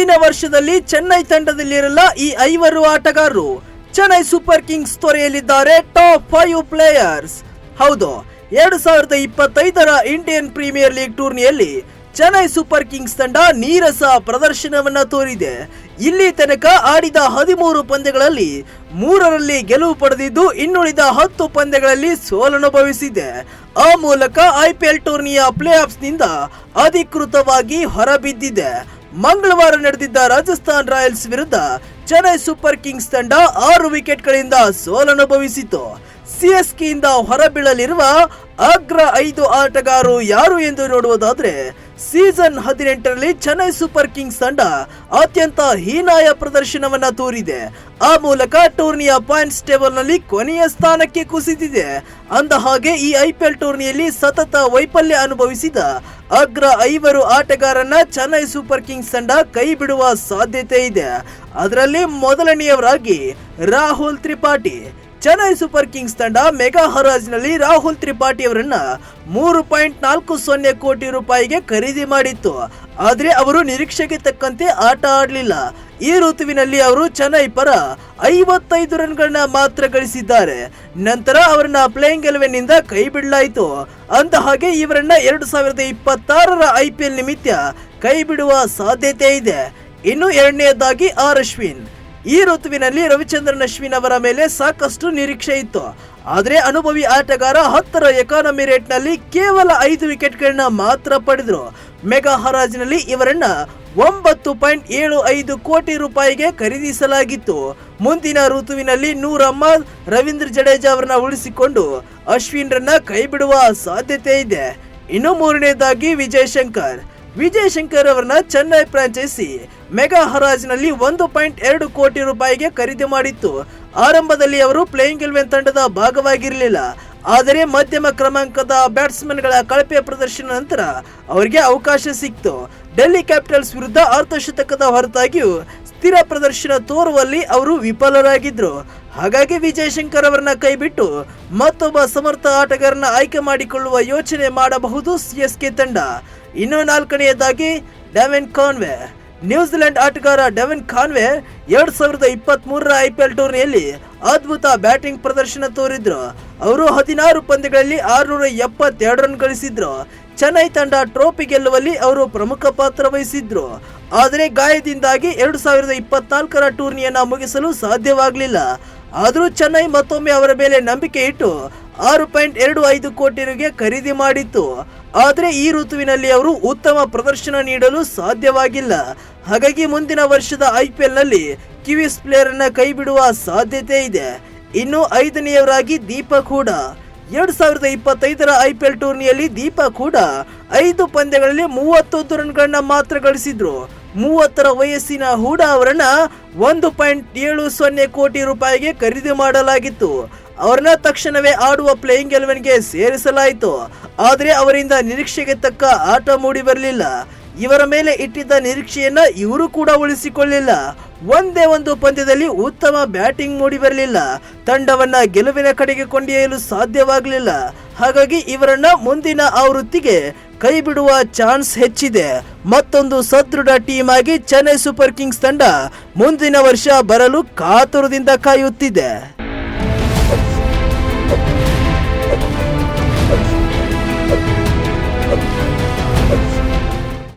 ಮುಂದಿನ ವರ್ಷದಲ್ಲಿ ಚೆನ್ನೈ ತಂಡದಲ್ಲಿರಲ್ಲ ಈ 5 ಆಟಗಾರರು. ಚೆನ್ನೈ ಸೂಪರ್ ಕಿಂಗ್ಸ್ ತೊರೆಯಲಿದ್ದಾರೆ ಟಾಪ್ 5 ಪ್ಲೇಯರ್ಸ್. ಹೌದು, 2025ರ ಇಂಡಿಯನ್ ಪ್ರೀಮಿಯರ್ ಲೀಗ್ ಟೂರ್ನಿಯಲ್ಲಿ ಚೆನ್ನೈ ಸೂಪರ್ ಕಿಂಗ್ಸ್ ತಂಡ ನೀರಸ ಪ್ರದರ್ಶನವನ್ನ ತೋರಿದೆ. ಇಲ್ಲಿ ತನಕ ಆಡಿದ 13 ಪಂದ್ಯಗಳಲ್ಲಿ 3ರಲ್ಲಿ ಗೆಲುವು ಪಡೆದಿದ್ದು ಇನ್ನುಳಿದ 10 ಪಂದ್ಯಗಳಲ್ಲಿ ಸೋಲನುಭವಿಸಿದೆ. ಆ ಮೂಲಕ IPL ಟೂರ್ನಿಯ ಪ್ಲೇ ಆಫ್ಸ್ ನಿಂದ ಅಧಿಕೃತವಾಗಿ ಹೊರಬಿದ್ದಿದೆ. ಮಂಗಳವಾರ ನಡೆದಿದ್ದ ರಾಜಸ್ಥಾನ್ ರಾಯಲ್ಸ್ ವಿರುದ್ಧ ಚೆನ್ನೈ ಸೂಪರ್ ಕಿಂಗ್ಸ್ ತಂಡ 6 ವಿಕೆಟ್ಗಳಿಂದ ಸೋಲನುಭವಿಸಿತು. CSK ಯಿಂದ ಹೊರಬೀಳಲಿರುವ ಅಗ್ರ 5 ಆಟಗಾರರು ಯಾರು ಎಂದು ನೋಡುವುದಾದ್ರೆ, ಸೀಸನ್ 18ರಲ್ಲಿ ಚೆನ್ನೈ ಸೂಪರ್ ಕಿಂಗ್ಸ್ ತಂಡ ಅತ್ಯಂತ ಹೀನಾಯ ಪ್ರದರ್ಶನವನ್ನ ತೋರಿದೆ. ಆ ಮೂಲಕ ಟೂರ್ನಿಯ ಪಾಯಿಂಟ್ಸ್ ಟೇಬಲ್ ನಲ್ಲಿ ಕೊನೆಯ ಸ್ಥಾನಕ್ಕೆ ಕುಸಿದಿದೆ. ಅಂದ ಹಾಗೆ ಈ IPL ಟೂರ್ನಿಯಲ್ಲಿ ಸತತ ವೈಫಲ್ಯ ಅನುಭವಿಸಿದ ಅಗ್ರ 5 ಆಟಗಾರರನ್ನ ಚೆನ್ನೈ ಸೂಪರ್ ಕಿಂಗ್ಸ್ ತಂಡ ಕೈ ಬಿಡುವ ಸಾಧ್ಯತೆ ಇದೆ. ಅದರಲ್ಲಿ ಮೊದಲನೆಯವರಾಗಿ ರಾಹುಲ್ ತ್ರಿಪಾಠಿ. ಚೆನ್ನೈ ಸೂಪರ್ ಕಿಂಗ್ಸ್ ತಂಡ ಮೆಗಾ ಹರಾಜಿನಲ್ಲಿ ರಾಹುಲ್ ತ್ರಿಪಾಠಿ ಅವರನ್ನ 3.40 ಕೋಟಿ ರೂಪಾಯಿಗೆ ಖರೀದಿ ಮಾಡಿತ್ತು. ಆದ್ರೆ ಅವರು ನಿರೀಕ್ಷೆಗೆ ತಕ್ಕಂತೆ ಆಟ ಆಡಲಿಲ್ಲ. ಈ ಋತುವಿನಲ್ಲಿ ಅವರು ಚೆನ್ನೈ ಪರ 55 ರನ್ಗಳನ್ನ ಮಾತ್ರ ಗಳಿಸಿದ್ದಾರೆ. ನಂತರ ಅವರನ್ನ ಪ್ಲೇಯಿಂಗ್ 11 ನಿಂದ ಕೈ ಬಿಡಲಾಯಿತು. ಅಂದ ಹಾಗೆ ಇವರನ್ನ 2026ರ IPL ನಿಮಿತ್ತ ಕೈ ಬಿಡುವ ಸಾಧ್ಯತೆ ಇದೆ. ಇನ್ನು ಎರಡನೆಯದಾಗಿ ಅಶ್ವಿನ್. ಈ ಋತುವಿನಲ್ಲಿ ರವಿಚಂದ್ರನ್ ಅಶ್ವಿನ್ ಅವರ ಮೇಲೆ ಸಾಕಷ್ಟು ನಿರೀಕ್ಷೆ ಇತ್ತು. ಆದರೆ ಅನುಭವಿ ಆಟಗಾರ 10ರ ಎಕಾನಮಿ ರೇಟ್ ನಲ್ಲಿ ಕೇವಲ 5 ವಿಕೆಟ್ಗಳನ್ನ ಮಾತ್ರ ಪಡೆದ್ರು. ಮೆಗಾ ಹರಾಜಿನಲ್ಲಿ ಇವರನ್ನ 9.75 ಕೋಟಿ ರೂಪಾಯಿಗೆ ಖರೀದಿಸಲಾಗಿತ್ತು. ಮುಂದಿನ ಋತುವಿನಲ್ಲಿ ನೂರ್ ಅಹ್ಮದ್, ರವೀಂದ್ರ ಜಡೇಜಾ ಅವರನ್ನ ಉಳಿಸಿಕೊಂಡು ಅಶ್ವಿನ್ ರನ್ನ ಕೈ ಬಿಡುವ ಸಾಧ್ಯತೆ ಇದೆ. ಇನ್ನು ಮೂರನೇದಾಗಿ ವಿಜಯ್ ಶಂಕರ್ ಅವರನ್ನ ಚೆನ್ನೈ ಫ್ರಾಂಚೈಸಿ ಮೆಗಾ ಹರಾಜಿನಲ್ಲಿ 1.2 ಕೋಟಿ ರೂಪಾಯಿಗೆ ಖರೀದಿ ಮಾಡಿತ್ತು. ಆರಂಭದಲ್ಲಿ ಅವರು ಪ್ಲೇಯಿಂಗ್ 11 ತಂಡದ ಭಾಗವಾಗಿರಲಿಲ್ಲ. ಆದರೆ ಮಧ್ಯಮ ಕ್ರಮಾಂಕದ ಬ್ಯಾಟ್ಸ್ಮನ್ಗಳ ಕಳಪೆ ಪ್ರದರ್ಶನ ನಂತರ ಅವರಿಗೆ ಅವಕಾಶ ಸಿಕ್ತು. ಡೆಲ್ಲಿ ಕ್ಯಾಪಿಟಲ್ಸ್ ವಿರುದ್ಧ ಅರ್ಧಶತಕದ ಹೊರತಾಗಿಯೂ ಸ್ಥಿರ ಪ್ರದರ್ಶನ ತೋರುವಲ್ಲಿ ಅವರು ವಿಫಲರಾಗಿದ್ರು. ಹಾಗಾಗಿ ವಿಜಯ್ ಶಂಕರ್ ಅವರನ್ನ ಕೈಬಿಟ್ಟು ಮತ್ತೊಬ್ಬ ಸಮರ್ಥ ಆಟಗಾರನ ಆಯ್ಕೆ ಮಾಡಿಕೊಳ್ಳುವ ಯೋಚನೆ ಮಾಡಬಹುದು CSK ತಂಡ. ಇನ್ನು ನಾಲ್ಕನೆಯದಾಗಿ ಡೆವಿನ್ ಕಾನ್ವೆ. ನ್ಯೂಜಿಲೆಂಡ್ ಆಟಗಾರ ಡೆವಿನ್ ಕಾನ್ವೆ 2023ರ IPL ಟೂರ್ನಿಯಲ್ಲಿ ಅದ್ಭುತ ಬ್ಯಾಟಿಂಗ್ ಪ್ರದರ್ಶನ ತೋರಿದ್ರು. ಅವರು 16 ಪಂದ್ಯಗಳಲ್ಲಿ 672 ರನ್ ಗಳಿಸಿದ್ರು. ಚೆನ್ನೈ ತಂಡ ಟ್ರೋಫಿ ಗೆಲ್ಲುವಲ್ಲಿ ಅವರು ಪ್ರಮುಖ ಪಾತ್ರ ವಹಿಸಿದ್ರು. ಆದರೆ ಗಾಯದಿಂದಾಗಿ 2024ರ ಟೂರ್ನಿಯನ್ನ ಮುಗಿಸಲು ಸಾಧ್ಯವಾಗಲಿಲ್ಲ. ಆದರೂ ಚೆನ್ನೈ ಮತ್ತೊಮ್ಮೆ ಅವರ ಮೇಲೆ ನಂಬಿಕೆ ಇಟ್ಟು 6.25 ಕೋಟಿಗೆ ಖರೀದಿ ಮಾಡಿತ್ತು. ಆದರೆ ಈ ಋತುವಿನಲ್ಲಿ ಅವರು ಉತ್ತಮ ಪ್ರದರ್ಶನ ನೀಡಲು ಸಾಧ್ಯವಾಗಿಲ್ಲ. ಹಾಗಾಗಿ ಮುಂದಿನ ವರ್ಷದ IPL ನಲ್ಲಿ ಕಿವೀಸ್ ಪ್ಲೇಯರ್ ಅನ್ನ ಕೈ ಬಿಡುವ ಸಾಧ್ಯತೆ ಇದೆ. ಇನ್ನು 5ನೇಯವರಾಗಿ ದೀಪಕ್ ಹೂಡಾ. 2025ರ IPL ಟೂರ್ನಿಯಲ್ಲಿ ದೀಪಕ್ ಹೂಡಾ 5 ಪಂದ್ಯಗಳಲ್ಲಿ 31 ರನ್ಗಳನ್ನ ಮಾತ್ರ ಗಳಿಸಿದ್ರು. 30ರ ವಯಸ್ಸಿನ ಹೂಡಾ ಅವರನ್ನ 1.70 ಕೋಟಿ ರೂಪಾಯಿಗೆ ಖರೀದಿ ಮಾಡಲಾಗಿತ್ತು. ಅವರನ್ನ ತಕ್ಷಣವೇ ಆಡುವ ಪ್ಲೇಯಿಂಗ್ 11ಗೆ ಸೇರಿಸಲಾಯಿತು. ಆದರೆ ಅವರಿಂದ ನಿರೀಕ್ಷೆಗೆ ತಕ್ಕ ಆಟ ಮೂಡಿ ಬರಲಿಲ್ಲ. ಇವರ ಮೇಲೆ ಇಟ್ಟಿದ್ದ ನಿರೀಕ್ಷೆಯನ್ನ ಇವರು ಕೂಡ ಉಳಿಸಿಕೊಳ್ಳಿಲ್ಲ. ಒಂದೇ ಒಂದು ಪಂದ್ಯದಲ್ಲಿ ಉತ್ತಮ ಬ್ಯಾಟಿಂಗ್ ಮೂಡಿ ಬರಲಿಲ್ಲ. ತಂಡವನ್ನ ಗೆಲುವಿನ ಕಡೆಗೆ ಕೊಂಡೊಯ್ಯಲು ಸಾಧ್ಯವಾಗಲಿಲ್ಲ. ಹಾಗಾಗಿ ಇವರನ್ನ ಮುಂದಿನ ಆವೃತ್ತಿಗೆ ಕೈ ಬಿಡುವ ಚಾನ್ಸ್ ಹೆಚ್ಚಿದೆ. ಮತ್ತೊಂದು ಸದೃಢ ಟೀಮ್ ಆಗಿ ಚೆನ್ನೈ ಸೂಪರ್ ಕಿಂಗ್ಸ್ ತಂಡ ಮುಂದಿನ ವರ್ಷ ಬರಲು ಕಾತುರದಿಂದ ಕಾಯುತ್ತಿದೆ.